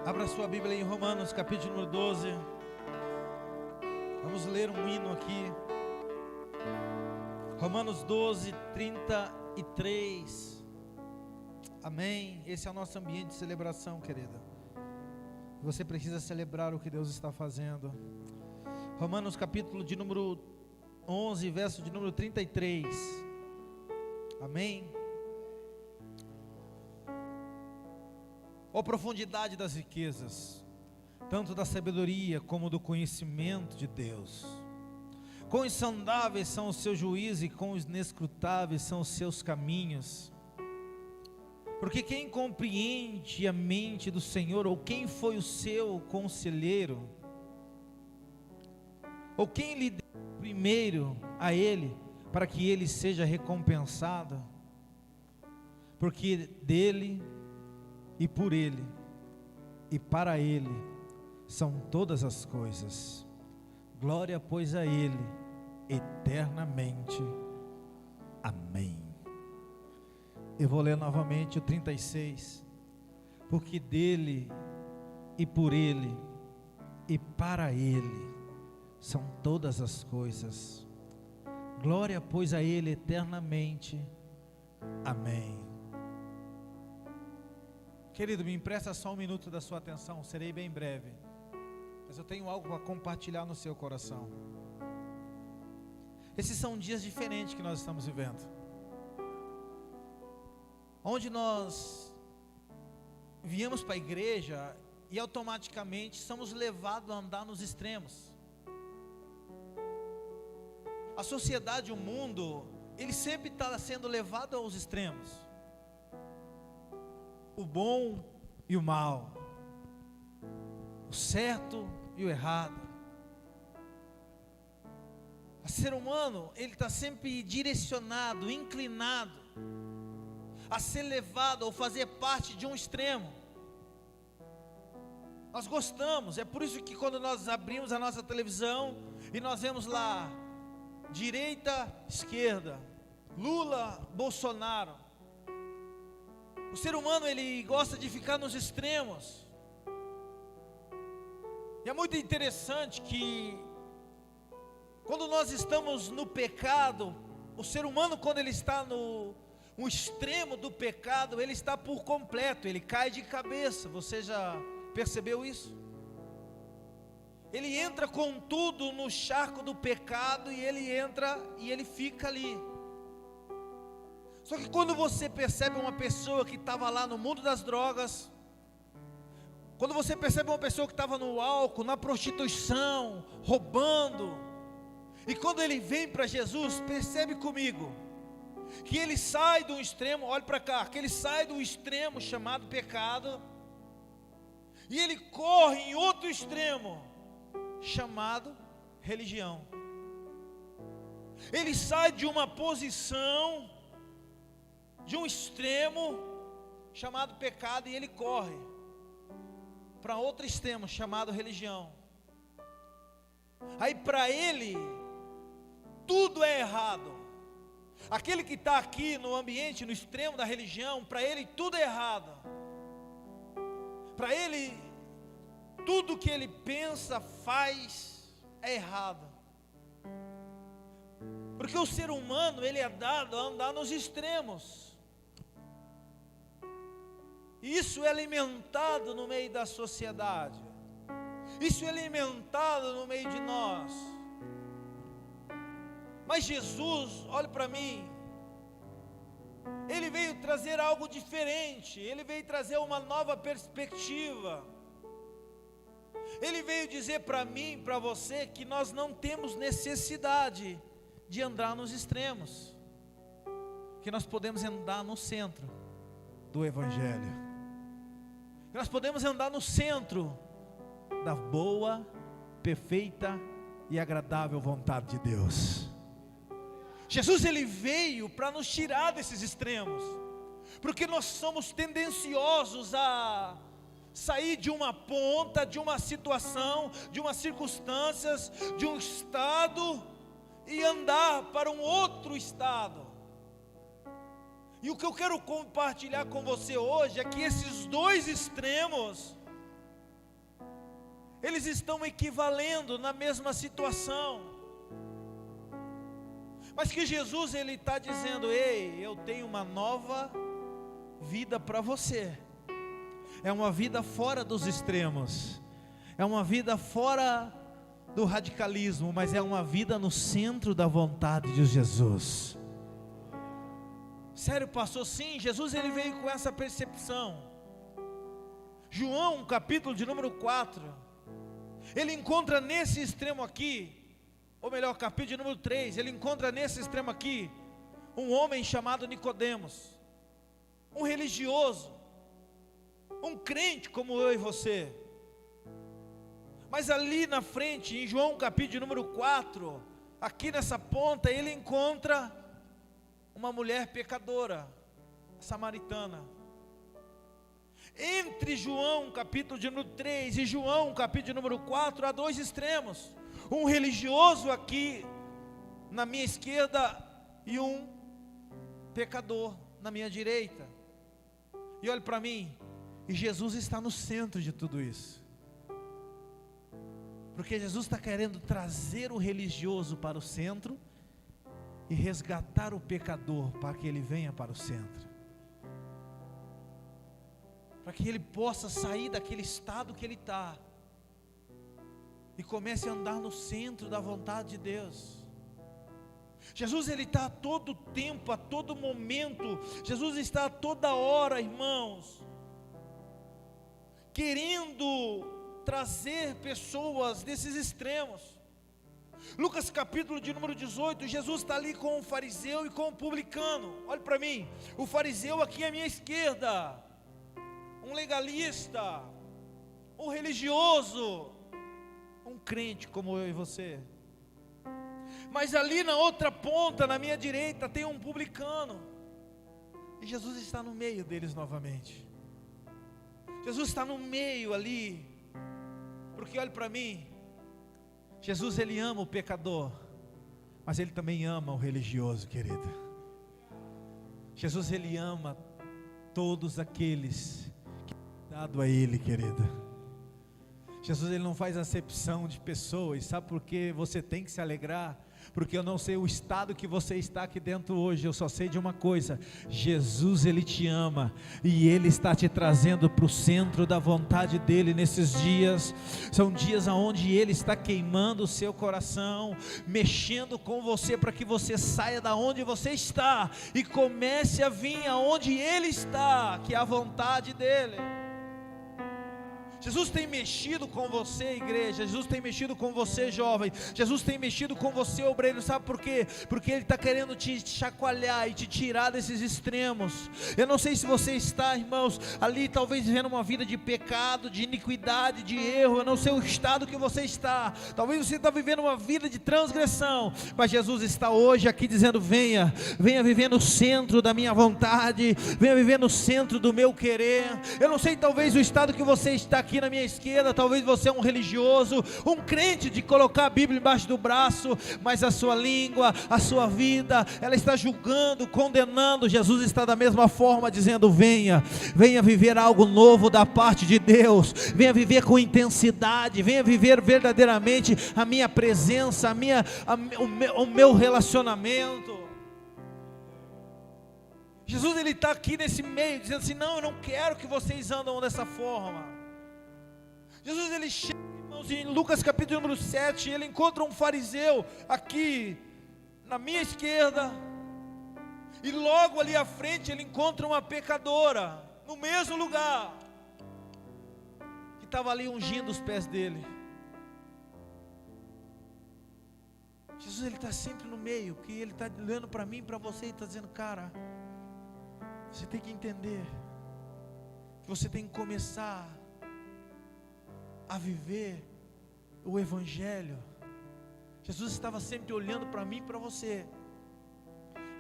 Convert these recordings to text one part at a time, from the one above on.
Abra sua Bíblia em Romanos, capítulo número 12. Vamos ler um hino aqui. Romanos 12, 33. Amém. Esse é o nosso ambiente de celebração, querida. Você precisa celebrar o que Deus está fazendo. Romanos, capítulo de número 11, verso de número 33. Amém. Ó profundidade das riquezas, tanto da sabedoria como do conhecimento de Deus. Quão insondáveis são os seus juízos e quão inescrutáveis são os seus caminhos. Porque quem compreende a mente do Senhor, ou quem foi o seu conselheiro, ou quem lhe deu primeiro a ele, para que ele seja recompensado? Porque dele e por ele e para ele são todas as coisas. Glória, pois, a ele eternamente. Amém. Eu vou ler novamente o 36. Porque dele e por ele e para ele são todas as coisas. Glória, pois, a ele eternamente. Amém. Querido, me empresta só um minuto da sua atenção, serei bem breve, mas eu tenho algo para compartilhar no seu coração. Esses são dias diferentes que nós estamos vivendo, onde nós viemos para a igreja e automaticamente somos levados a andar nos extremos. A sociedade, o mundo, ele sempre está sendo levado aos extremos. O bom e o mal, o certo e o errado. O ser humano, ele está sempre direcionado, inclinado a ser levado ou fazer parte de um extremo. Nós gostamos, é por isso que quando nós abrimos a nossa televisão e nós vemos lá direita, esquerda, Lula, Bolsonaro. O ser humano, ele gosta de ficar nos extremos. E é muito interessante que quando nós estamos no pecado, o ser humano, quando ele está no extremo do pecado, ele está por completo, ele cai de cabeça. Você já percebeu isso? Ele entra com tudo no charco do pecado e ele entra e ele fica ali. Só que quando você percebe uma pessoa que estava lá no mundo das drogas, quando você percebe uma pessoa que estava no álcool, na prostituição, roubando, e quando ele vem para Jesus, percebe comigo, que ele sai do extremo, olhe para cá, que ele sai do extremo chamado pecado, e ele corre em outro extremo, chamado religião. Ele sai de uma posição, de um extremo chamado pecado, e ele corre para outro extremo chamado religião. Aí para ele tudo é errado. Aquele que está aqui no ambiente, no extremo da religião, para ele tudo é errado. Para ele tudo que ele pensa, faz é errado. Porque o ser humano, ele é dado a andar nos extremos. Isso é alimentado no meio da sociedade. Isso é alimentado no meio de nós. Mas Jesus, olhe para mim, Ele veio trazer algo diferente. Ele veio trazer uma nova perspectiva. Ele veio dizer para mim, para você, que nós não temos necessidade de andar nos extremos, que nós podemos andar no centro do Evangelho. Nós podemos andar no centro da boa, perfeita e agradável vontade de Deus. Jesus, ele veio para nos tirar desses extremos, porque nós somos tendenciosos a sair de uma ponta, de uma situação, de umas circunstâncias, de um estado e andar para um outro estado. E o que eu quero compartilhar com você hoje é que esses dois extremos eles estão equivalendo na mesma situação, mas que Jesus ele está dizendo: ei, eu tenho uma nova vida para você. É uma vida fora dos extremos, é uma vida fora do radicalismo, mas é uma vida no centro da vontade de Jesus. Sério, pastor? Sim, Jesus ele veio com essa percepção. João, capítulo de número 4, ele encontra nesse extremo aqui, ou melhor, capítulo de número 3, ele encontra nesse extremo aqui, um homem chamado Nicodemos, um religioso, um crente como eu e você. Mas ali na frente, em João capítulo de número 4, aqui nessa ponta, ele encontra uma mulher pecadora, samaritana. Entre João capítulo de número 3 e João capítulo de número 4, há dois extremos: um religioso aqui na minha esquerda e um pecador na minha direita. E olhe para mim, e Jesus está no centro de tudo isso, porque Jesus está querendo trazer o religioso para o centro e resgatar o pecador para que ele venha para o centro, para que ele possa sair daquele estado que ele está e comece a andar no centro da vontade de Deus. Jesus ele está a todo tempo, a todo momento, Jesus está a toda hora, irmãos, querendo trazer pessoas desses extremos. Lucas capítulo de número 18, Jesus está ali com o fariseu e com o publicano. Olhe para mim, o fariseu aqui à minha esquerda, um legalista, um religioso, um crente como eu e você. Mas ali na outra ponta, na minha direita, tem um publicano, e Jesus está no meio deles novamente. Jesus está no meio ali, porque olhe para mim, Jesus ele ama o pecador, mas ele também ama o religioso, querido. Jesus ele ama todos aqueles que têm dado a ele, querido. Jesus ele não faz acepção de pessoas. Sabe por que você tem que se alegrar? Porque eu não sei o estado que você está aqui dentro hoje, eu só sei de uma coisa: Jesus ele te ama, e ele está te trazendo para o centro da vontade dele nesses dias. São dias onde ele está queimando o seu coração, mexendo com você para que você saia da onde você está e comece a vir aonde ele está, que é a vontade dele. Jesus tem mexido com você, igreja. Jesus tem mexido com você, jovem. Jesus tem mexido com você, obreiro. Sabe por quê? Porque Ele está querendo te chacoalhar e te tirar desses extremos. Eu não sei se você está, irmãos, ali talvez vivendo uma vida de pecado, de iniquidade, de erro. Eu não sei o estado que você está. Talvez você está vivendo uma vida de transgressão, mas Jesus está hoje aqui dizendo: venha, venha viver no centro da minha vontade, venha viver no centro do meu querer. Eu não sei talvez o estado que você está aqui na minha esquerda, talvez você é um religioso, um crente de colocar a Bíblia embaixo do braço, mas a sua língua, a sua vida, ela está julgando, condenando. Jesus está da mesma forma dizendo: venha, venha viver algo novo da parte de Deus, venha viver com intensidade, venha viver verdadeiramente a minha presença, o meu relacionamento. Jesus ele está aqui nesse meio, dizendo assim: não, eu não quero que vocês andam dessa forma. Jesus ele chega, irmãos, em Lucas capítulo número 7, ele encontra um fariseu aqui na minha esquerda, e logo ali à frente ele encontra uma pecadora, no mesmo lugar, que estava ali ungindo os pés dele. Jesus ele está sempre no meio, que ele está olhando para mim, para você, e está dizendo: cara, você tem que entender, que você tem que começar a viver o Evangelho. Jesus estava sempre olhando para mim e para você.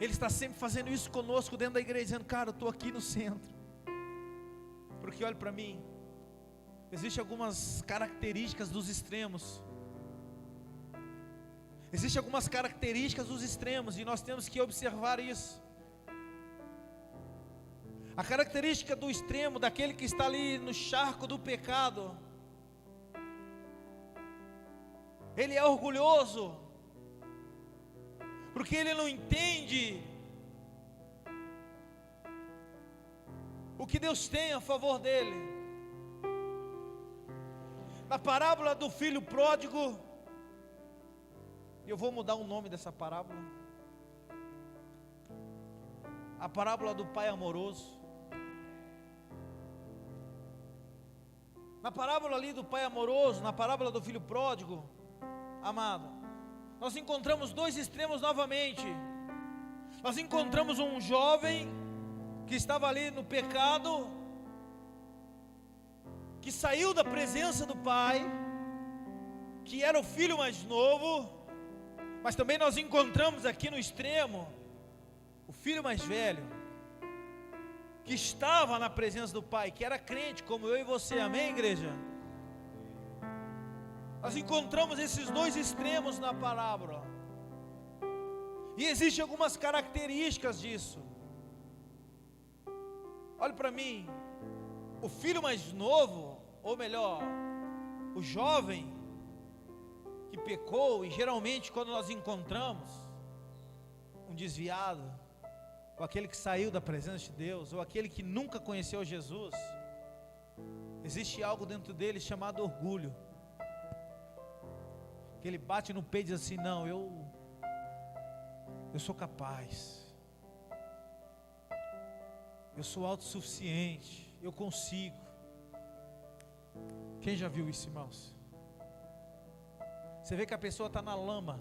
Ele está sempre fazendo isso conosco dentro da igreja, dizendo: cara, eu estou aqui no centro. Porque olha para mim, existem algumas características dos extremos. Existem algumas características dos extremos, e nós temos que observar isso. A característica do extremo, daquele que está ali no charco do pecado, Ele é orgulhoso, porque ele não entende o que Deus tem a favor dele. Na parábola do filho pródigo, eu vou mudar o nome dessa parábola, a parábola do pai amoroso. Na parábola ali do pai amoroso, na parábola do filho pródigo, amado, nós encontramos dois extremos novamente. Nós encontramos um jovem que estava ali no pecado, que saiu da presença do pai, que era o filho mais novo, mas também nós encontramos aqui no extremo o filho mais velho, que estava na presença do pai, que era crente como eu e você, amém, igreja? Nós encontramos esses dois extremos na parábola, e existem algumas características disso. Olhe para mim, o filho mais novo, ou melhor, o jovem que pecou, e geralmente quando nós encontramos um desviado, ou aquele que saiu da presença de Deus, ou aquele que nunca conheceu Jesus, existe algo dentro dele chamado orgulho, que ele bate no peito e diz assim: não, eu sou capaz, eu sou autossuficiente, eu consigo. Quem já viu isso, irmãos? Você vê que a pessoa está na lama,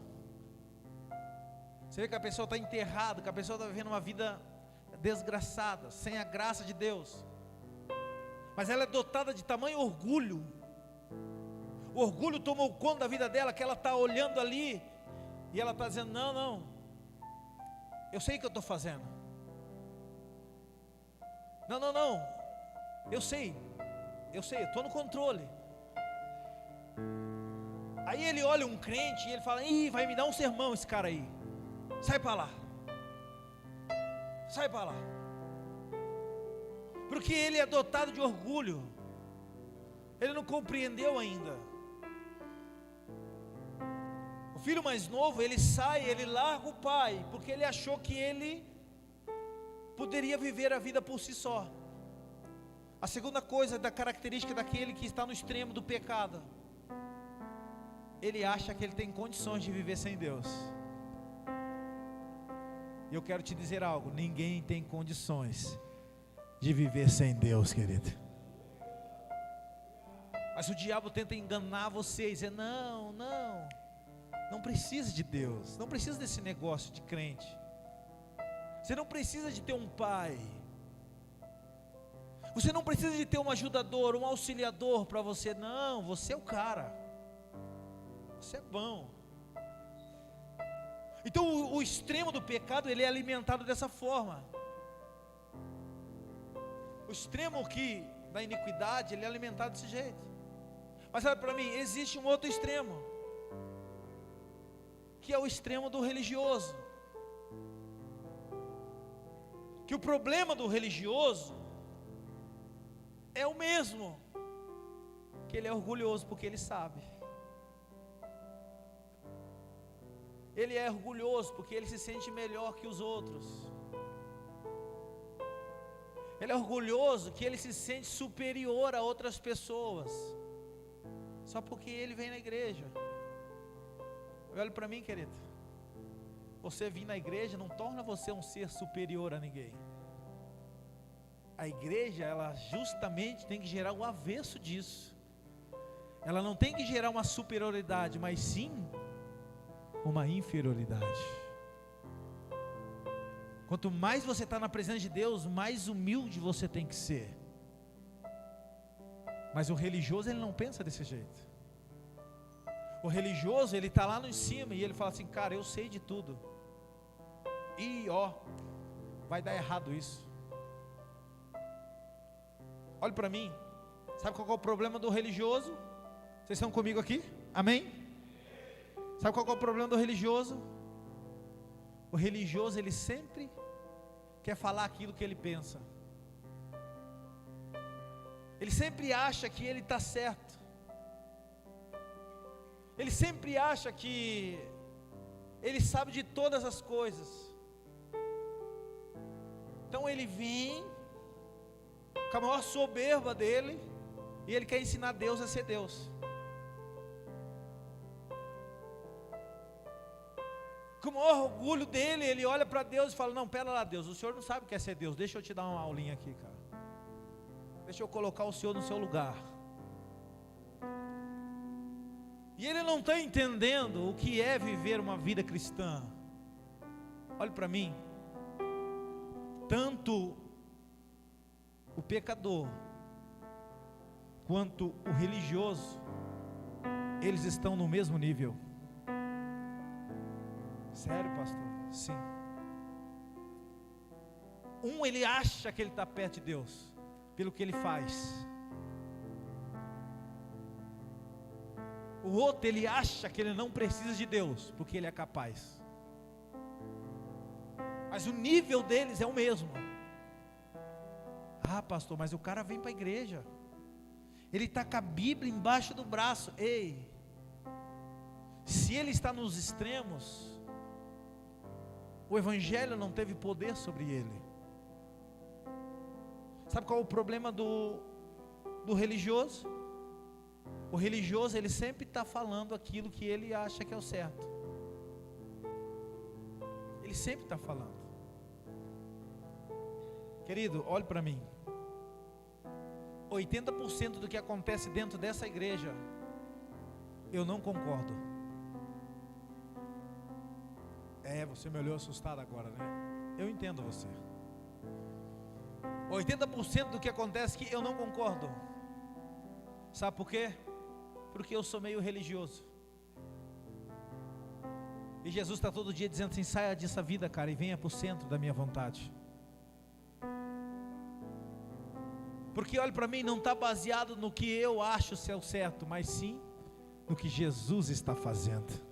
você vê que a pessoa está enterrada, que a pessoa está vivendo uma vida desgraçada, sem a graça de Deus, mas ela é dotada de tamanho orgulho. O orgulho tomou conta da vida dela, que ela está olhando ali, e ela está dizendo: não, eu sei o que eu estou fazendo, não, eu sei, eu estou no controle. Aí ele olha um crente e ele fala: ih, vai me dar um sermão esse cara aí, sai para lá, porque ele é dotado de orgulho, ele não compreendeu ainda. O filho mais novo, ele sai, ele larga o pai, porque ele achou que ele poderia viver a vida por si só. A segunda coisa da característica daquele que está no extremo do pecado, ele acha que ele tem condições de viver sem Deus. E eu quero te dizer algo: ninguém tem condições de viver sem Deus, querido. Mas o diabo tenta enganar você e dizer: não precisa de Deus, não precisa desse negócio de crente, você não precisa de ter um pai, você não precisa de ter um ajudador, um auxiliador para você. Não, você é o cara, você é bom. Então o extremo do pecado, ele é alimentado dessa forma. O extremo da iniquidade, ele é alimentado desse jeito. Mas sabe, para mim, existe um outro extremo, que é o extremo do religioso. Que o problema do religioso é o mesmo, que ele é orgulhoso porque ele sabe. Ele é orgulhoso porque ele se sente melhor que os outros. Ele é orgulhoso que ele se sente superior a outras pessoas, só porque ele vem na igreja. Olha para mim, querido, você vir na igreja não torna você um ser superior a ninguém. A igreja, ela justamente tem que gerar o avesso disso. Ela não tem que gerar uma superioridade, mas sim uma inferioridade. Quanto mais você está na presença de Deus, mais humilde você tem que ser. Mas o religioso, ele não pensa desse jeito. O religioso, ele está lá no cima e ele fala assim: cara, eu sei de tudo, e vai dar errado isso. Olhe para mim, sabe qual é o problema do religioso? Vocês estão comigo aqui? Amém? Sabe qual é o problema do religioso? O religioso, ele sempre quer falar aquilo que ele pensa. Ele sempre acha que ele está certo. Ele sempre acha que ele sabe de todas as coisas. Então ele vem com a maior soberba dele, e ele quer ensinar Deus a ser Deus. Com o maior orgulho dele, ele olha para Deus e fala: não, pera lá, Deus, o Senhor não sabe o que é ser Deus, deixa eu te dar uma aulinha aqui, cara. Deixa eu colocar o Senhor no seu lugar. E ele não está entendendo o que é viver uma vida cristã. Olhe para mim. Tanto o pecador quanto o religioso, eles estão no mesmo nível. Sério, pastor? Sim. Ele acha que ele está perto de Deus pelo que ele faz. O outro, ele acha que ele não precisa de Deus porque ele é capaz. Mas o nível deles é o mesmo. Ah, pastor, mas o cara vem para a igreja, ele está com a Bíblia embaixo do braço. Ei, se ele está nos extremos, o Evangelho não teve poder sobre ele. Sabe qual é o problema do religioso? O religioso, ele sempre está falando aquilo que ele acha que é o certo. Ele sempre está falando. Querido, olhe para mim. 80% do que acontece dentro dessa igreja, eu não concordo. Você me olhou assustado agora, né? Eu entendo você. 80% do que acontece aqui eu não concordo. Sabe por quê? Porque eu sou meio religioso. E Jesus está todo dia dizendo assim: saia dessa vida, cara, e venha para o centro da minha vontade. Porque olha para mim, não está baseado no que eu acho ser o certo, mas sim no que Jesus está fazendo.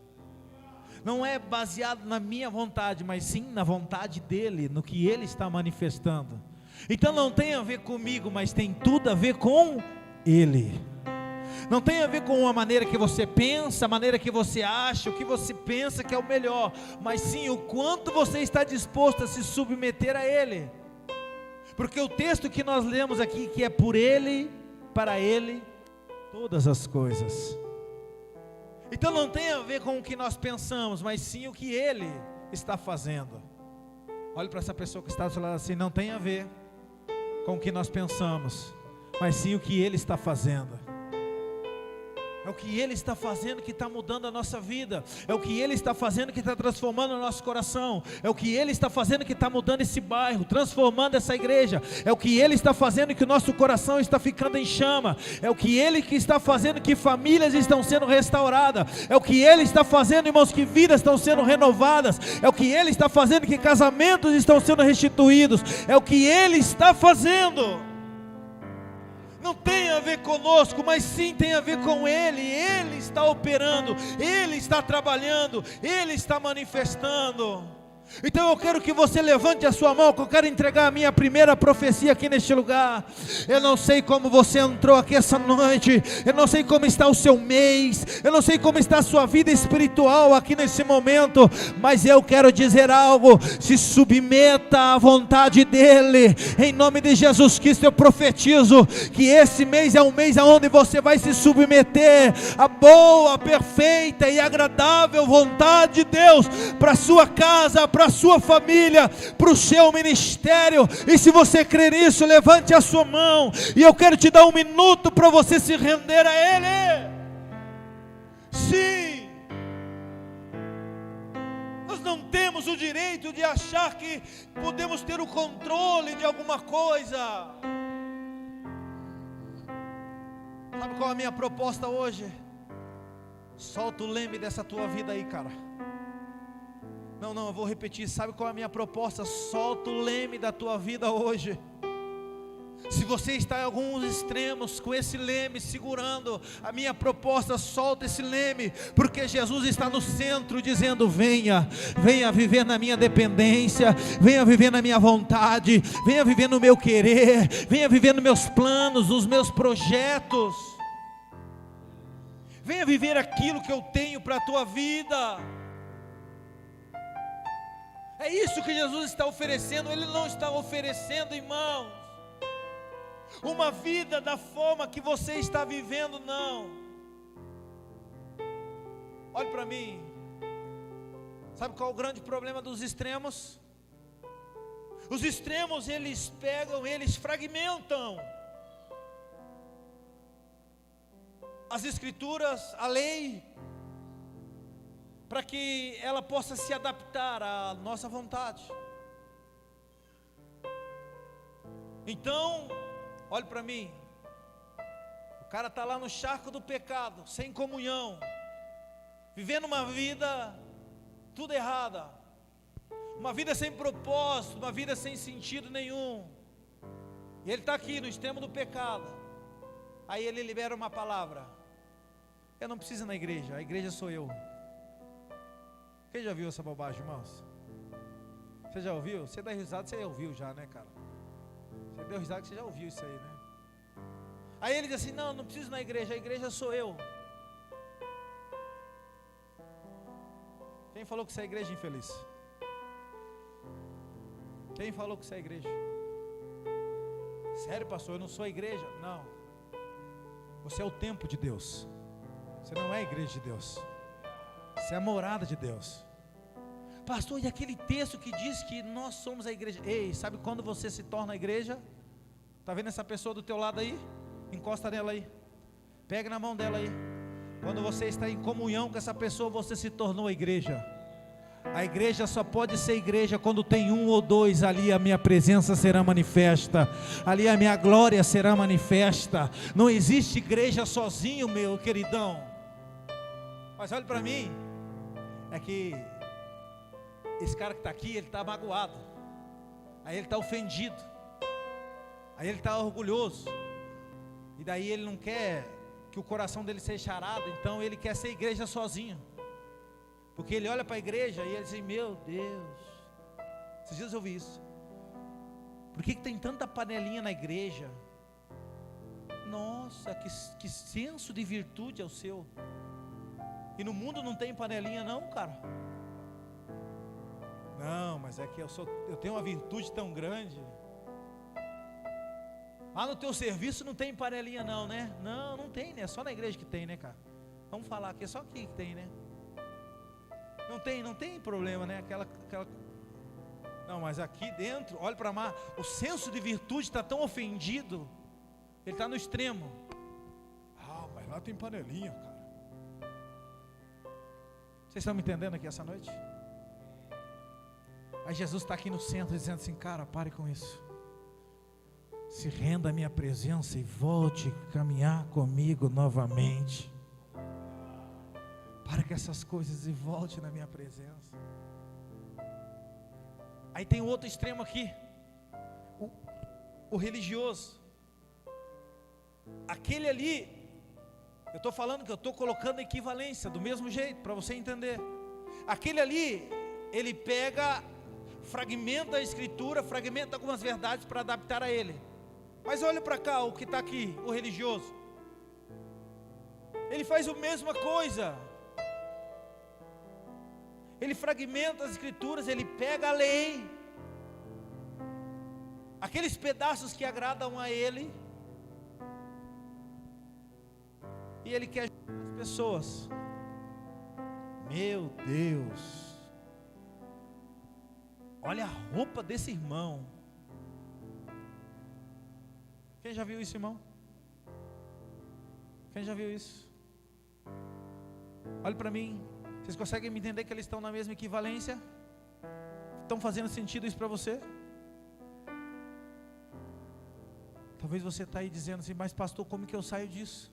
Não é baseado na minha vontade, mas sim na vontade dele, no que ele está manifestando. Então não tem a ver comigo, mas tem tudo a ver com ele. Não tem a ver com a maneira que você pensa, a maneira que você acha, o que você pensa que é o melhor, mas sim o quanto você está disposto a se submeter a ele. Porque o texto que nós lemos aqui, que é por ele, para ele, todas as coisas. Então não tem a ver com o que nós pensamos, mas sim o que ele está fazendo. Olhe para essa pessoa que está do seu lado assim: não tem a ver com o que nós pensamos, mas sim o que ele está fazendo. É o que ele está fazendo que está mudando a nossa vida. É o que ele está fazendo que está transformando o nosso coração. É o que ele está fazendo que está mudando esse bairro, transformando essa igreja. É o que ele está fazendo que o nosso coração está ficando em chama. É o que ele que está fazendo que famílias estão sendo restauradas. É o que ele está fazendo, irmãos, que vidas estão sendo renovadas. É o que ele está fazendo que casamentos estão sendo restituídos. É o que ele está fazendo. Não tem a ver conosco, mas sim tem a ver com ele. Ele está operando, ele está trabalhando, ele está manifestando. Então eu quero que você levante a sua mão, que eu quero entregar a minha primeira profecia aqui neste lugar. Eu não sei como você entrou aqui essa noite, eu não sei como está o seu mês, eu não sei como está a sua vida espiritual aqui nesse momento, mas eu quero dizer algo: se submeta à vontade dele, em nome de Jesus Cristo. Eu profetizo que esse mês é um mês onde você vai se submeter à boa, perfeita e agradável vontade de Deus, para a sua casa, para a sua família, para o seu ministério. E se você crer nisso, levante a sua mão, e eu quero te dar 1 minuto para você se render a ele. Sim, nós não temos o direito de achar que podemos ter o controle de alguma coisa. Sabe qual é a minha proposta hoje? Solta o leme dessa tua vida aí, cara. Não, eu vou repetir. Sabe qual é a minha proposta? Solta o leme da tua vida hoje. Se você está em alguns extremos com esse leme segurando, a minha proposta: solta esse leme, porque Jesus está no centro dizendo: venha viver na minha dependência, venha viver na minha vontade, venha viver no meu querer, venha viver nos meus planos, nos meus projetos. Venha viver aquilo que eu tenho para a tua vida. É isso que Jesus está oferecendo. Ele não está oferecendo, irmãos, uma vida da forma que você está vivendo, não. Olhe para mim. Sabe qual é o grande problema dos extremos? Os extremos, eles pegam, eles fragmentam as escrituras, a lei, para que ela possa se adaptar à nossa vontade. Então, olhe para mim, o cara está lá no charco do pecado, sem comunhão, vivendo uma vida tudo errada, uma vida sem propósito, uma vida sem sentido nenhum, e ele está aqui no extremo do pecado. Aí ele libera uma palavra: eu não preciso ir na igreja, a igreja sou eu. Quem já viu essa bobagem, irmãos? Você já ouviu? Você dá risada, você já ouviu já, né, cara? Você deu risada que você já ouviu isso aí, né? Aí ele diz assim: não, não preciso ir na igreja, a igreja sou eu. Quem falou que você é igreja, infeliz? Quem falou que você é igreja? Sério, pastor, eu não sou a igreja? Não. Você é o templo de Deus. Você não é a igreja de Deus. Você é a morada de Deus. Pastor, e aquele texto que diz que nós somos a igreja? Ei, sabe quando você se torna a igreja? Está vendo essa pessoa do teu lado aí? Encosta nela aí. Pega na mão dela aí. Quando você está em comunhão com essa pessoa, você se tornou a igreja. A igreja só pode ser igreja quando tem um ou dois. Ali a minha presença será manifesta, ali a minha glória será manifesta. Não existe igreja sozinho, meu queridão. Mas olha para mim, é que esse cara que está aqui, ele está magoado, aí ele está ofendido, aí ele está orgulhoso, e daí ele não quer que o coração dele seja charado, então ele quer ser igreja sozinho. Porque ele olha para a igreja e ele diz: meu Deus, esses dias eu ouvi isso. Por que tem tanta panelinha na igreja? Nossa, que senso de virtude é o seu. E no mundo não tem panelinha não, cara. Não, mas é que eu tenho uma virtude tão grande. Ah, no teu serviço não tem panelinha não, né? Não, não tem, né? É só na igreja que tem, né, cara? Vamos falar aqui, é só aqui que tem, né? Não tem problema, né? Aquela... Não, mas aqui dentro, olha para lá, o senso de virtude está tão ofendido, ele está no extremo. Ah, mas lá tem panelinha, cara. Vocês estão me entendendo aqui essa noite? Aí Jesus está aqui no centro dizendo assim: cara, pare com isso. Se renda à minha presença e volte a caminhar comigo novamente. Para com essas coisas e volte na minha presença. Aí tem o outro extremo aqui, o religioso. Aquele ali, eu estou falando que eu estou colocando equivalência, do mesmo jeito, para você entender. Aquele ali, ele pega, fragmenta a escritura, fragmenta algumas verdades para adaptar a ele. Mas olha para cá, o que está aqui, o religioso. Ele faz a mesma coisa. Ele fragmenta as escrituras, ele pega a lei, aqueles pedaços que agradam a ele, e ele quer ajudar as pessoas. Meu Deus, olha a roupa desse irmão. Quem já viu isso, irmão? Quem já viu isso? Olha para mim. Vocês conseguem me entender que eles estão na mesma equivalência? Estão fazendo sentido isso para você? Talvez você está aí dizendo assim: mas pastor, como que eu saio disso?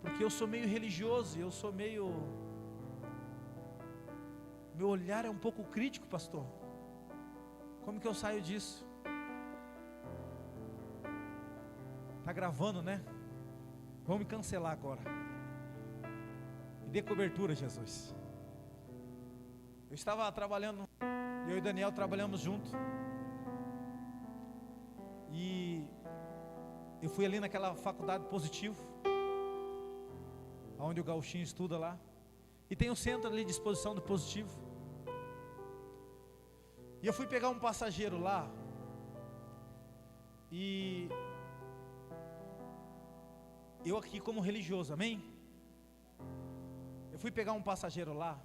Porque eu sou meio religioso, eu sou meio... meu olhar é um pouco crítico, pastor. Como que eu saio disso? Está gravando, né? Vamos me cancelar agora. Me dê cobertura, Jesus. Eu estava trabalhando, eu e Daniel trabalhamos juntos. E eu fui ali naquela faculdade Positivo. onde o gauchinho estuda lá. E tem um centro ali de exposição do positivo. E eu fui pegar um passageiro lá. E eu aqui como religioso, amém? Eu fui pegar um passageiro lá.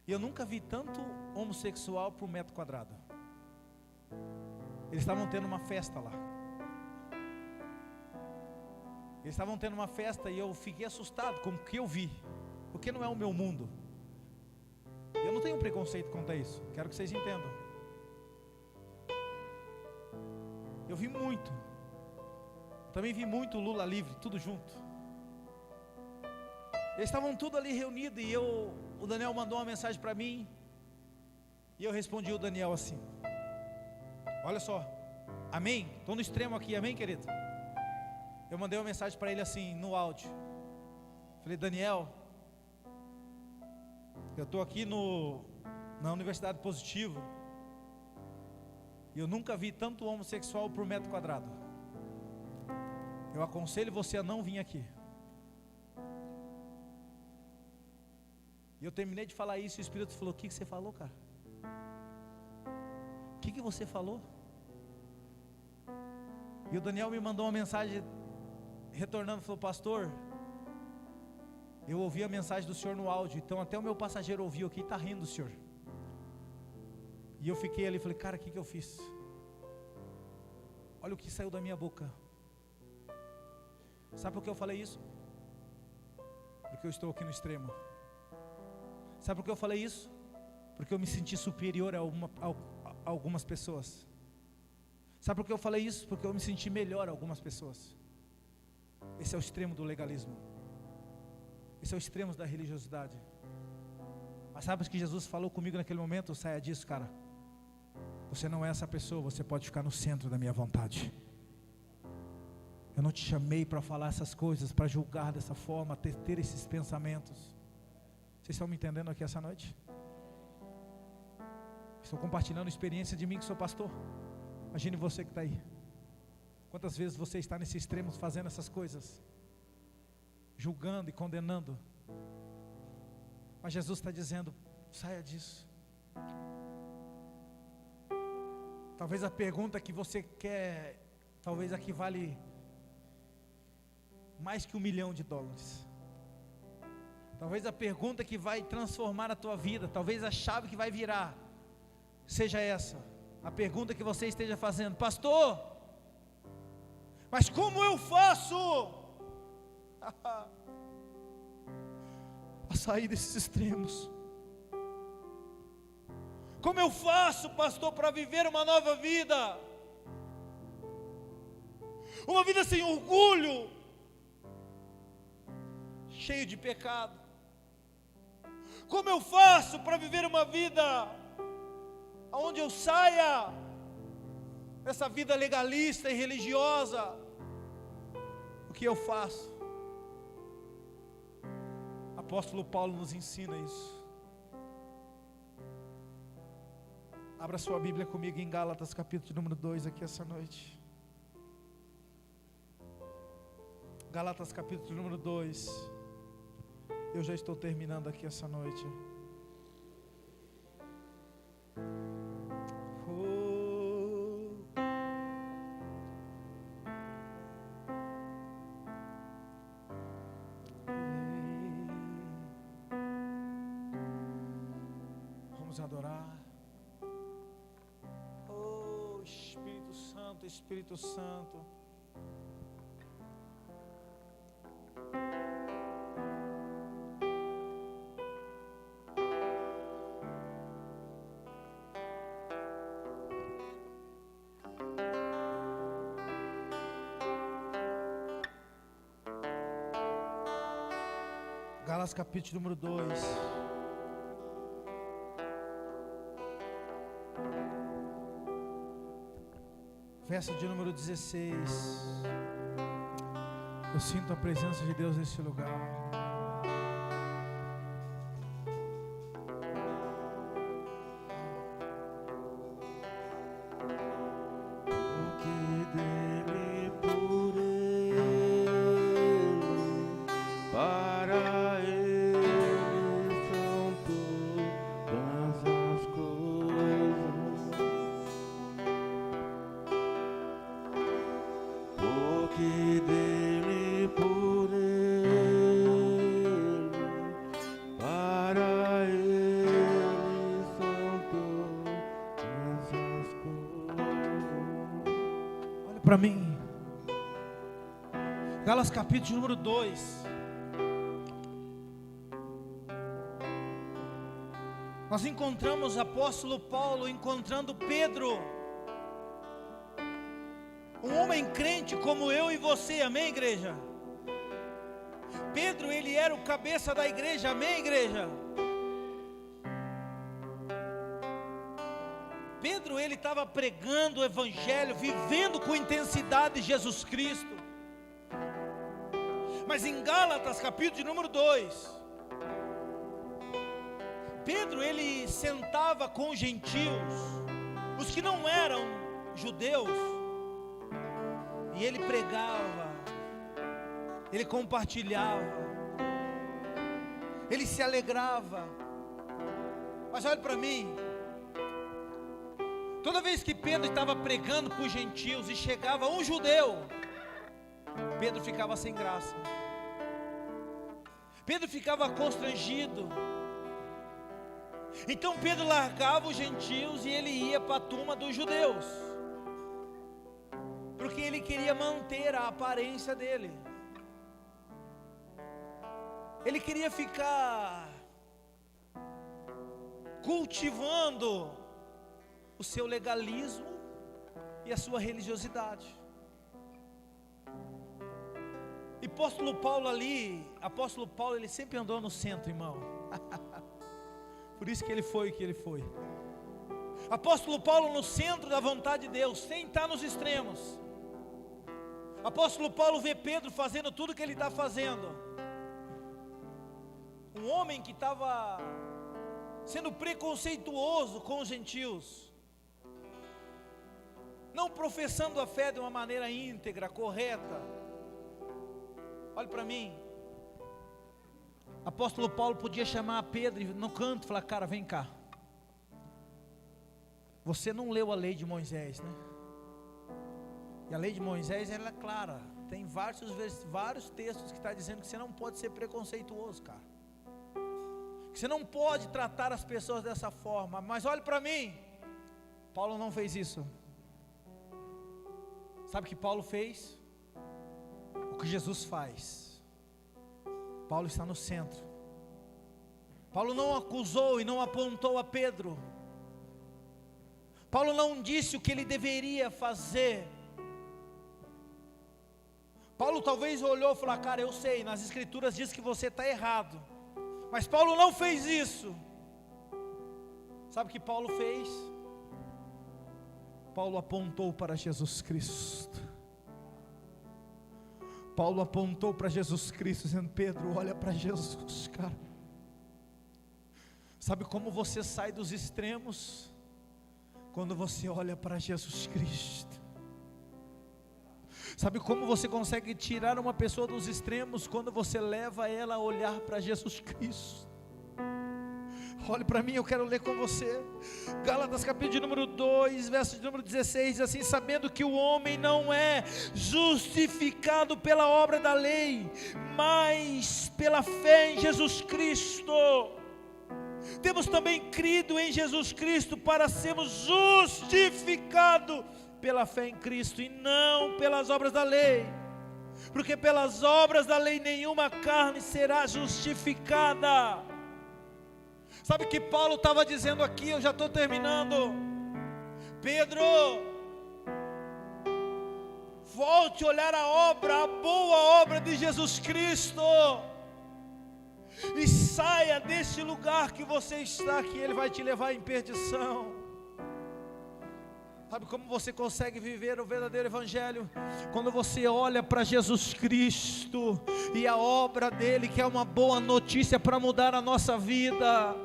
E eu nunca vi tanto homossexual por metro quadrado. Eles estavam tendo uma festa lá. Eles estavam tendo uma festa e eu fiquei assustado com o que eu vi. Porque não é o meu mundo. Eu não tenho preconceito quanto a isso. Quero que vocês entendam. Eu vi muito. Também vi muito Lula livre, tudo junto. Eles estavam tudo ali reunidos e o Daniel mandou uma mensagem para mim. E eu respondi o Daniel assim: olha só, amém? Estou no extremo aqui, amém, querido? Eu mandei uma mensagem para ele assim, no áudio. Falei: Daniel, eu estou aqui na Universidade Positivo e eu nunca vi tanto homossexual por metro quadrado. Eu aconselho você a não vir aqui. E eu terminei de falar isso e o Espírito falou: o que você falou, cara? O que você falou? E o Daniel me mandou uma mensagem retornando, falou: pastor, eu ouvi a mensagem do senhor no áudio, então até o meu passageiro ouviu aqui e está rindo do senhor. E eu fiquei ali, falei: cara, o que eu fiz? Olha o que saiu da minha boca. Sabe por que eu falei isso? Porque eu estou aqui no extremo. Sabe por que eu falei isso? Porque eu me senti superior a algumas pessoas. Sabe por que eu falei isso? Porque eu me senti melhor a algumas pessoas. Esse é o extremo do legalismo. Esse é o extremo da religiosidade. Mas sabe o que Jesus falou comigo naquele momento? Saia disso, cara. Você não é essa pessoa, você pode ficar no centro da minha vontade. Eu não te chamei para falar essas coisas, para julgar dessa forma, ter esses pensamentos. Vocês estão me entendendo aqui essa noite? Estou compartilhando experiência de mim que sou pastor. Imagine você que está aí. Quantas vezes você está nesse extremo fazendo essas coisas, julgando e condenando. Mas Jesus está dizendo: saia disso. Talvez a pergunta que você quer, talvez aqui vale mais que $1 milhão. Talvez a pergunta que vai transformar a tua vida, talvez a chave que vai virar, seja essa. A pergunta que você esteja fazendo: pastor, mas como eu faço a sair desses extremos? Como eu faço, pastor, para viver uma nova vida? Uma vida sem orgulho, cheio de pecado. Como eu faço para viver uma vida onde eu saia dessa vida legalista e religiosa? O que eu faço? Apóstolo Paulo nos ensina isso. Abra sua Bíblia comigo em Gálatas capítulo número 2 aqui essa noite. Gálatas capítulo número 2. Eu já estou terminando aqui essa noite. Vamos adorar. Oh, Espírito Santo, Espírito Santo. Gálatas capítulo número 2. Verso de número 16. Eu sinto a presença de Deus nesse lugar. Para para mim. Gálatas capítulo número 2. Nós encontramos o apóstolo Paulo encontrando Pedro, um homem crente como eu e você, amém, igreja? Pedro, ele era o cabeça da igreja, amém, igreja? Pedro, ele estava pregando o evangelho, vivendo com intensidade Jesus Cristo. Mas em Gálatas capítulo de número 2, Pedro, ele sentava com gentios, os que não eram judeus, e ele pregava, ele compartilhava, ele se alegrava. Mas olha para mim, toda vez que Pedro estava pregando para os gentios e chegava um judeu, Pedro ficava sem graça, Pedro ficava constrangido. Então Pedro largava os gentios e ele ia para a turma dos judeus, porque ele queria manter a aparência dele, ele queria ficar cultivando o seu legalismo e a sua religiosidade. E apóstolo Paulo ele sempre andou no centro, irmão. Por isso que ele foi o que ele foi. Apóstolo Paulo no centro da vontade de Deus, sem estar nos extremos. Apóstolo Paulo vê Pedro fazendo tudo o que ele está fazendo. Um homem que estava sendo preconceituoso com os gentios, não professando a fé de uma maneira íntegra, correta. Olhe para mim. Apóstolo Paulo podia chamar Pedro no canto e falar: cara, vem cá, você não leu a lei de Moisés, né? E a lei de Moisés, ela é clara, tem vários textos que está dizendo que você não pode ser preconceituoso, cara, que você não pode tratar as pessoas dessa forma. Mas olhe para mim, Paulo não fez isso. Sabe o que Paulo fez? O que Jesus faz. Paulo está no centro. Paulo não acusou e não apontou a Pedro. Paulo não disse o que ele deveria fazer. Paulo talvez olhou e falou: cara, eu sei, nas escrituras diz que você está errado. Mas Paulo não fez isso. Sabe o que Paulo fez? Paulo apontou para Jesus Cristo. Paulo apontou para Jesus Cristo, dizendo: Pedro, olha para Jesus, cara. Sabe como você sai dos extremos? Quando você olha para Jesus Cristo. Sabe como você consegue tirar uma pessoa dos extremos? Quando você leva ela a olhar para Jesus Cristo. Olhe para mim, eu quero ler com você. Gálatas capítulo de número 2, verso de número 16, diz assim: sabendo que o homem não é justificado pela obra da lei, mas pela fé em Jesus Cristo. Temos também crido em Jesus Cristo para sermos justificados pela fé em Cristo e não pelas obras da lei, porque pelas obras da lei nenhuma carne será justificada. Sabe o que Paulo estava dizendo aqui? Eu já estou terminando. Pedro, volte a olhar a obra, a boa obra de Jesus Cristo, e saia desse lugar que você está, que Ele vai te levar em perdição. Sabe como você consegue viver o verdadeiro evangelho? Quando você olha para Jesus Cristo e a obra dele, que é uma boa notícia para mudar a nossa vida.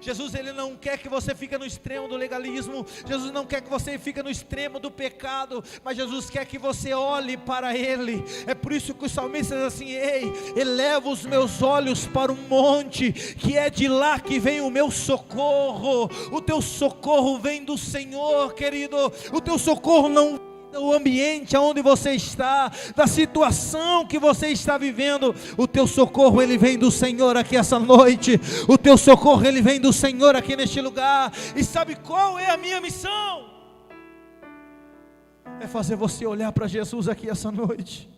Jesus, ele não quer que você fique no extremo do legalismo. Jesus não quer que você fique no extremo do pecado, mas Jesus quer que você olhe para Ele. É por isso que o salmista diz assim: ei, eleva os meus olhos para o monte, que é de lá que vem o meu socorro. O teu socorro vem do Senhor, querido. O teu socorro não do ambiente onde você está, da situação que você está vivendo. O teu socorro, ele vem do Senhor aqui essa noite. O teu socorro, ele vem do Senhor aqui neste lugar. E sabe qual é a minha missão? é fazer você olhar para Jesus aqui essa noite.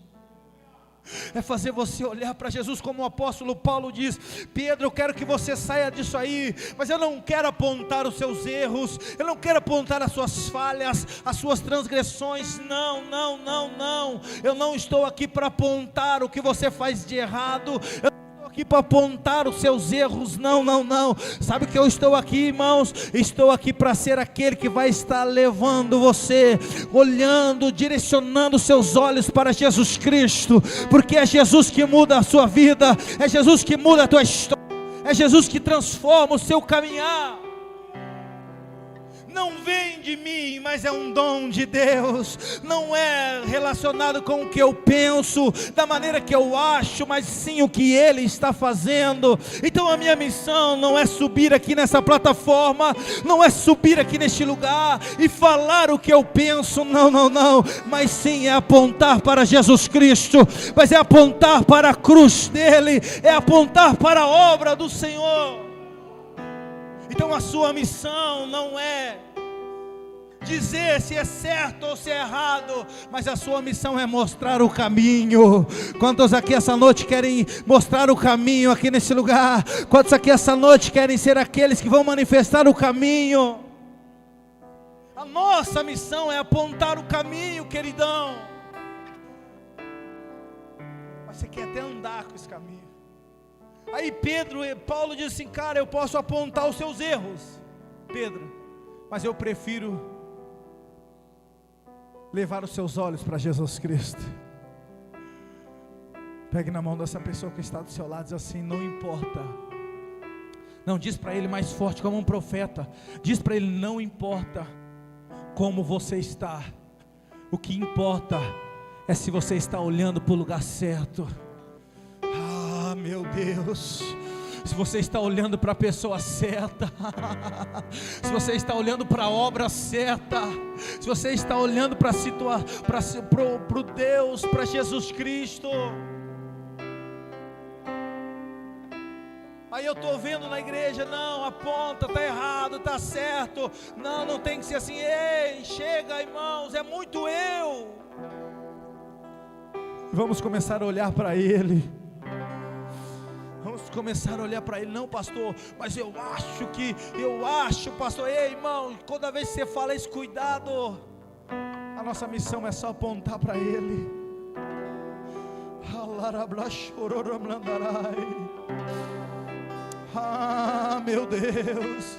É fazer você olhar para Jesus, como o apóstolo Paulo diz: Pedro, eu quero que você saia disso aí, mas eu não quero apontar os seus erros, eu não quero apontar as suas falhas, as suas transgressões. Não, não, não, não. Eu não estou aqui para apontar o que você faz de errado, eu não estou aqui para apontar os seus erros. Não, não, não. Sabe que eu estou aqui, irmãos? Estou aqui para ser aquele que vai estar levando você, olhando, direcionando seus olhos para Jesus Cristo, porque é Jesus que muda a sua vida, é Jesus que muda a tua história, é Jesus que transforma o seu caminhar. Não vem de mim, mas é um dom de Deus. Não é relacionado com o que eu penso, da maneira que eu acho, mas sim o que Ele está fazendo. Então a minha missão não é subir aqui nessa plataforma, não é subir aqui neste lugar e falar o que eu penso, não, não, não, mas sim é apontar para Jesus Cristo, mas é apontar para a cruz dele, é apontar para a obra do Senhor. Então a sua missão não é dizer se é certo ou se é errado, mas a sua missão é mostrar o caminho. Quantos aqui essa noite querem mostrar o caminho aqui nesse lugar? Quantos aqui essa noite querem ser aqueles que vão manifestar o caminho? A nossa missão é apontar o caminho, queridão. Mas você quer até andar com esse caminho. Aí Paulo diz assim: cara, eu posso apontar os seus erros, Pedro, mas eu prefiro levar os seus olhos para Jesus Cristo. Pegue na mão dessa pessoa que está do seu lado e diz assim: não importa. Não, diz para ele mais forte como um profeta. Diz para ele: não importa como você está, o que importa é se você está olhando para o lugar certo. Ah, meu Deus, se você está olhando para a pessoa certa, se você está olhando para a obra certa, se você está olhando para o Deus, para Jesus Cristo. Aí eu estou vendo na igreja: não, aponta, está errado, está certo, não tem que ser assim. Ei, chega, irmãos, é muito eu. Vamos começar a olhar para Ele. Vamos começar a olhar para Ele. Não, pastor, mas eu acho, pastor. Ei, irmão, toda vez que você fala isso, cuidado. A nossa missão é só apontar para Ele. Ah, meu Deus.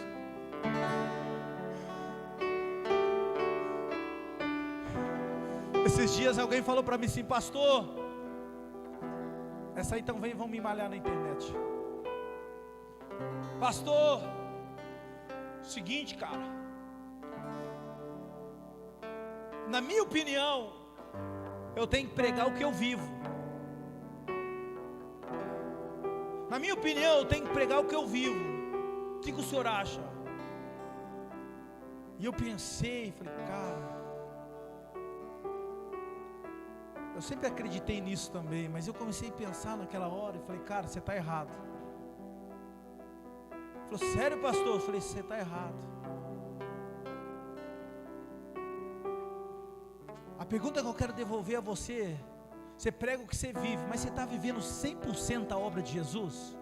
Esses dias alguém falou para mim assim: pastor, essa aí então vão me malhar na internet. Pastor, seguinte, cara, na minha opinião, eu tenho que pregar o que eu vivo. Na minha opinião, eu tenho que pregar o que eu vivo. O que o senhor acha? E eu pensei, falei: cara, eu sempre acreditei nisso também, mas eu comecei a pensar naquela hora e falei: cara, você está errado. Ele falou: sério, pastor? Eu falei: você está errado. A pergunta que eu quero devolver a você: você prega o que você vive, mas você está vivendo 100% a obra de Jesus?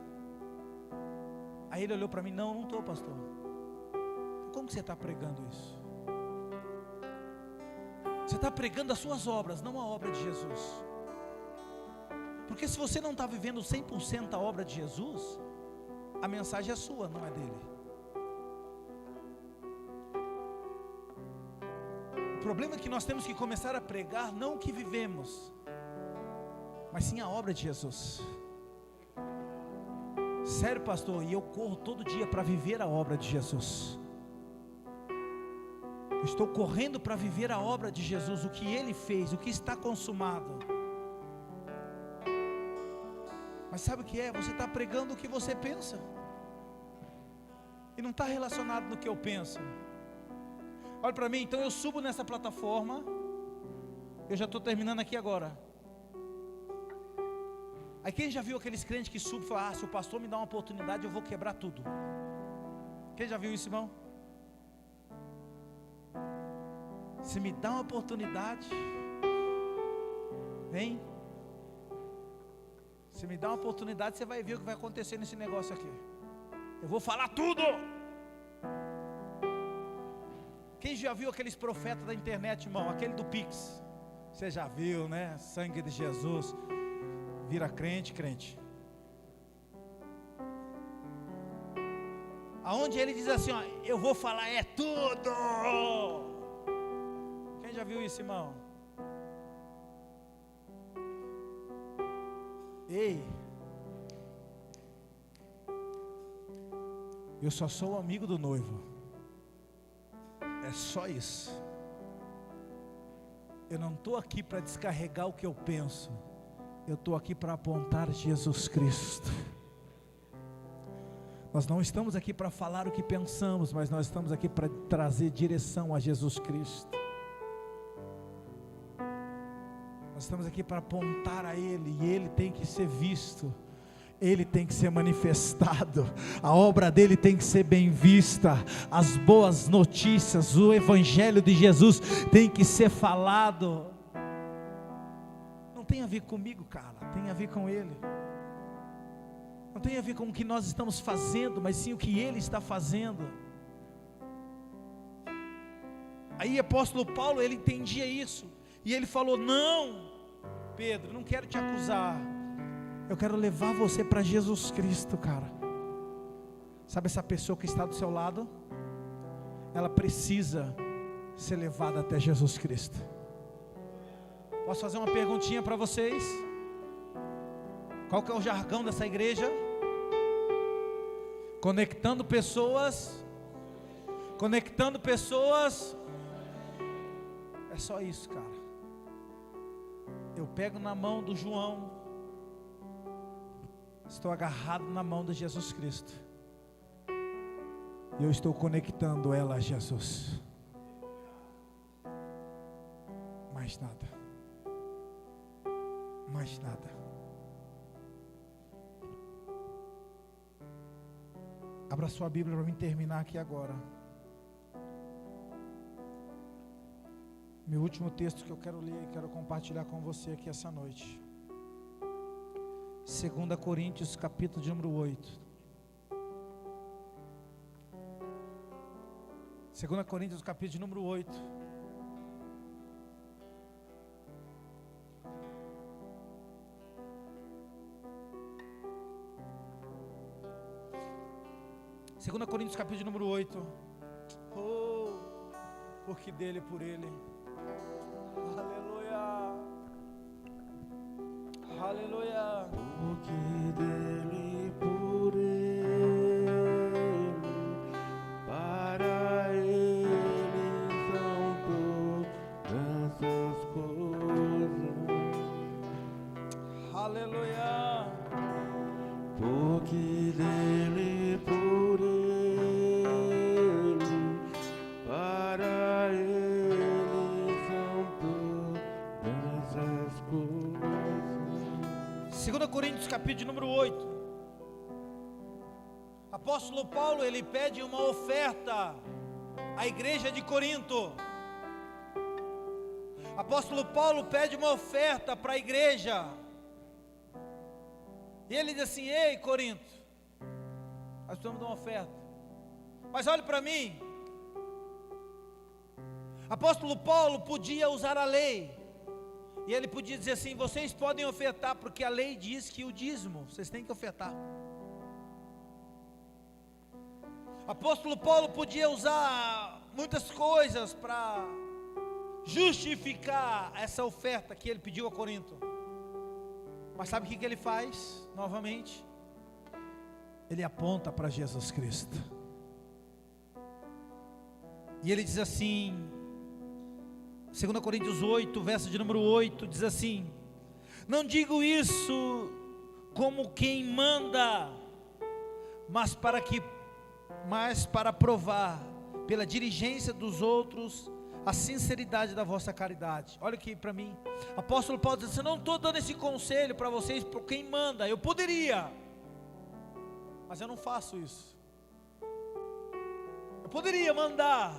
Aí ele olhou para mim: não estou, pastor. Como que você está pregando isso? Você está pregando as suas obras, não a obra de Jesus. Porque se você não está vivendo 100% a obra de Jesus, a mensagem é sua, não é dele. O problema é que nós temos que começar a pregar não o que vivemos, mas sim a obra de Jesus. Sério, pastor, e eu corro todo dia para viver a obra de Jesus. Eu estou correndo para viver a obra de Jesus, o que Ele fez, o que está consumado. Mas sabe o que é? Você está pregando o que você pensa, e não está relacionado no que eu penso. Olha para mim, então eu subo nessa plataforma, eu já estou terminando aqui agora. Aí quem já viu aqueles crentes que subem e falam: se o pastor me dá uma oportunidade, eu vou quebrar tudo. Quem já viu isso, irmão? Se me dá uma oportunidade, vem. Se me dá uma oportunidade, você vai ver o que vai acontecer nesse negócio aqui. Eu vou falar tudo. Quem já viu aqueles profetas da internet, irmão? Aquele do Pix. Você já viu, né? Sangue de Jesus. Vira crente, crente. Aonde ele diz assim, ó, eu vou falar é tudo. Quem já viu isso, irmão? Ei, eu só sou o amigo do noivo. É só isso. Eu não estou aqui para descarregar o que eu penso. Eu estou aqui para apontar Jesus Cristo. Nós não estamos aqui para falar o que pensamos, mas nós estamos aqui para trazer direção a Jesus Cristo. Nós estamos aqui para apontar a Ele, e Ele tem que ser visto, Ele tem que ser manifestado, a obra dEle tem que ser bem vista, as boas notícias, o Evangelho de Jesus tem que ser falado. Não tem a ver comigo, cara, tem a ver com Ele. Não tem a ver com o que nós estamos fazendo, mas sim o que Ele está fazendo. Aí o apóstolo Paulo, ele entendia isso, e ele falou, não, Pedro, não quero te acusar, eu quero levar você para Jesus Cristo, cara. Sabe essa pessoa que está do seu lado? Ela precisa ser levada até Jesus Cristo. Posso fazer uma perguntinha para vocês? Qual que é o jargão dessa igreja? Conectando pessoas. Conectando pessoas. É só isso, cara. Eu pego na mão do João, estou agarrado na mão de Jesus Cristo, e eu estou conectando ela a Jesus. Mais nada. Mais nada. Abra sua Bíblia para mim terminar aqui agora. Meu último texto que eu quero ler e quero compartilhar com você aqui essa noite. 2 Coríntios, capítulo de número 8. 2 Coríntios, capítulo de número 8. Segunda Coríntios, capítulo de número 8. Oh, porque dele, por ele. Aleluia. Aleluia. Porque dele, por ele, para ele são todas as coisas. Aleluia. Porque dele, por ele, para ele são todas as coisas. 2 Coríntios, capítulo de número 8. Apóstolo Paulo, ele pede uma oferta à igreja de Corinto. Apóstolo Paulo pede uma oferta para a igreja. E ele diz assim: ei, Corinto, nós precisamos de uma oferta. Mas olhe para mim. Apóstolo Paulo podia usar a lei, e ele podia dizer assim: vocês podem ofertar, porque a lei diz que o dízimo, vocês têm que ofertar. Apóstolo Paulo podia usar muitas coisas para justificar essa oferta que ele pediu a Corinto. Mas sabe o que ele faz? Novamente, ele aponta para Jesus Cristo. E ele diz assim, 2 Coríntios 8, verso de número 8, diz assim: não digo isso como quem manda, mas para provar, pela diligência dos outros, a sinceridade da vossa caridade. Olha aqui para mim, apóstolo Paulo diz assim: eu não estou dando esse conselho para vocês por quem manda, eu poderia, mas eu não faço isso. Eu poderia mandar,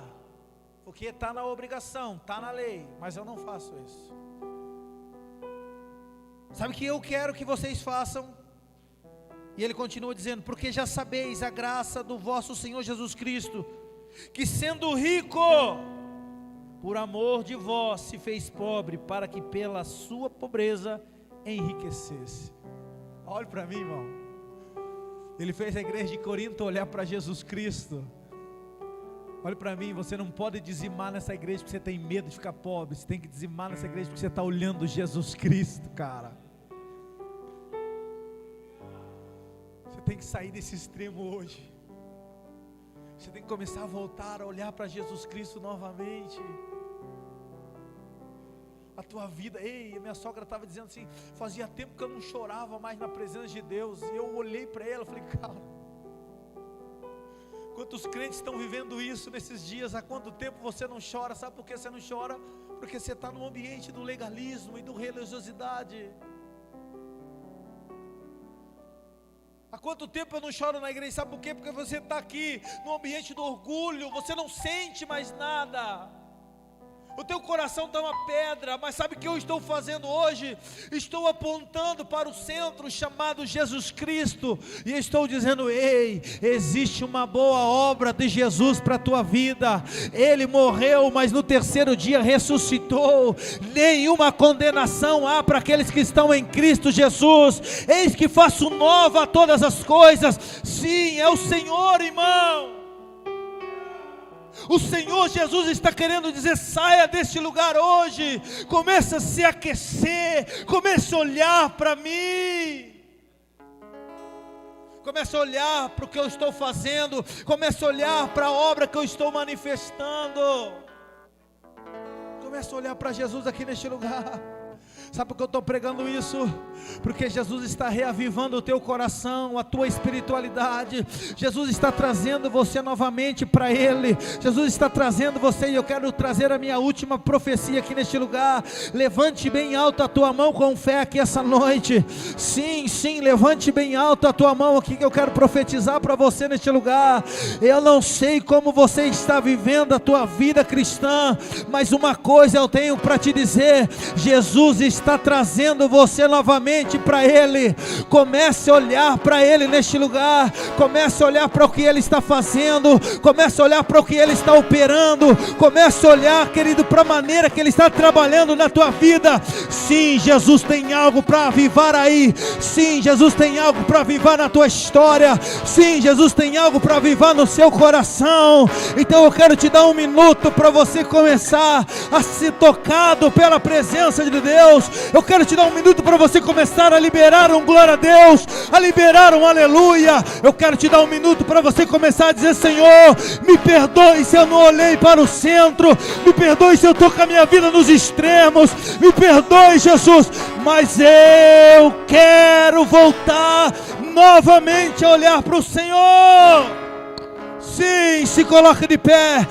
porque está na obrigação, está na lei, mas eu não faço isso. Sabe o que eu quero que vocês façam? E ele continua dizendo: porque já sabeis a graça do vosso Senhor Jesus Cristo, que sendo rico, por amor de vós se fez pobre, para que pela sua pobreza enriquecesse. Olhe para mim, irmão. Ele fez a igreja de Corinto olhar para Jesus Cristo. Olhe para mim, você não pode dizimar nessa igreja porque você tem medo de ficar pobre. Você tem que dizimar nessa igreja porque você está olhando Jesus Cristo, cara. Você tem que sair desse extremo hoje. Você tem que começar a voltar a olhar para Jesus Cristo novamente. A tua vida, a minha sogra estava dizendo assim, fazia tempo que eu não chorava mais na presença de Deus. E eu olhei para ela e falei: cara, quantos crentes estão vivendo isso nesses dias? Há quanto tempo você não chora? Sabe por que você não chora? Porque você está no ambiente do legalismo e do religiosidade. Há quanto tempo eu não choro na igreja? Sabe por quê? Porque você está aqui no ambiente do orgulho, você não sente mais nada. O teu coração está uma pedra, mas sabe o que eu estou fazendo hoje? Estou apontando para o centro chamado Jesus Cristo, e estou dizendo: ei, existe uma boa obra de Jesus para a tua vida. Ele morreu, mas no terceiro dia ressuscitou. Nenhuma condenação há para aqueles que estão em Cristo Jesus. Eis que faço nova todas as coisas. Sim, é o Senhor, irmão. O Senhor Jesus está querendo dizer: saia deste lugar hoje, comece a se aquecer, comece a olhar para mim, comece a olhar para o que eu estou fazendo, comece a olhar para a obra que eu estou manifestando, comece a olhar para Jesus aqui neste lugar. Sabe por que eu estou pregando isso? Porque Jesus está reavivando o teu coração, a tua espiritualidade. Jesus está trazendo você novamente para Ele. Jesus está trazendo você, e eu quero trazer a minha última profecia aqui neste lugar. Levante bem alto a tua mão com fé aqui essa noite. Sim, sim, levante bem alto a tua mão aqui, que eu quero profetizar para você neste lugar. Eu não sei como você está vivendo a tua vida cristã, mas uma coisa eu tenho para te dizer: Jesus está trazendo você novamente para Ele. Comece a olhar para Ele neste lugar, comece a olhar para o que Ele está fazendo, comece a olhar para o que Ele está operando, comece a olhar, querido, para a maneira que Ele está trabalhando na tua vida. Sim, Jesus tem algo para avivar aí. Sim, Jesus tem algo para avivar na tua história. Sim, Jesus tem algo para avivar no seu coração. Então eu quero te dar um minuto para você começar a ser tocado pela presença de Deus. Eu quero te dar um minuto para você começar a liberar um glória a Deus, a liberar um aleluia. Eu quero te dar um minuto para você começar a dizer: Senhor, me perdoe se eu não olhei para o centro, me perdoe se eu estou com a minha vida nos extremos, me perdoe, Jesus, mas eu quero voltar novamente a olhar para o Senhor. Sim, se coloque de pé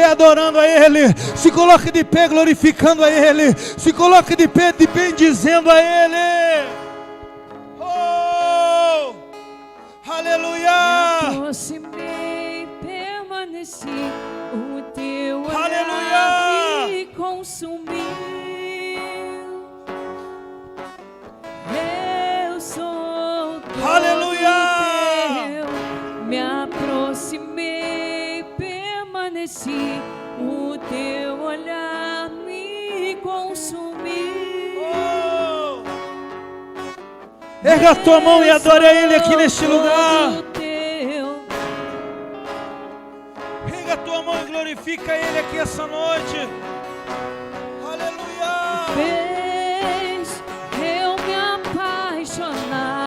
adorando a Ele, se coloque de pé glorificando a Ele, se coloque de pé bendizendo a Ele. Oh, aleluia. Me aproximei, permaneci, o teu Aleluia. olhar me consumiu. Eu sou todo Aleluia. teu. Me aproximei, permaneci, o teu olhar me consumiu. Oh. Erga a tua mão e adore a Ele aqui neste lugar. Erga a tua mão e glorifica Ele aqui essa noite. Aleluia.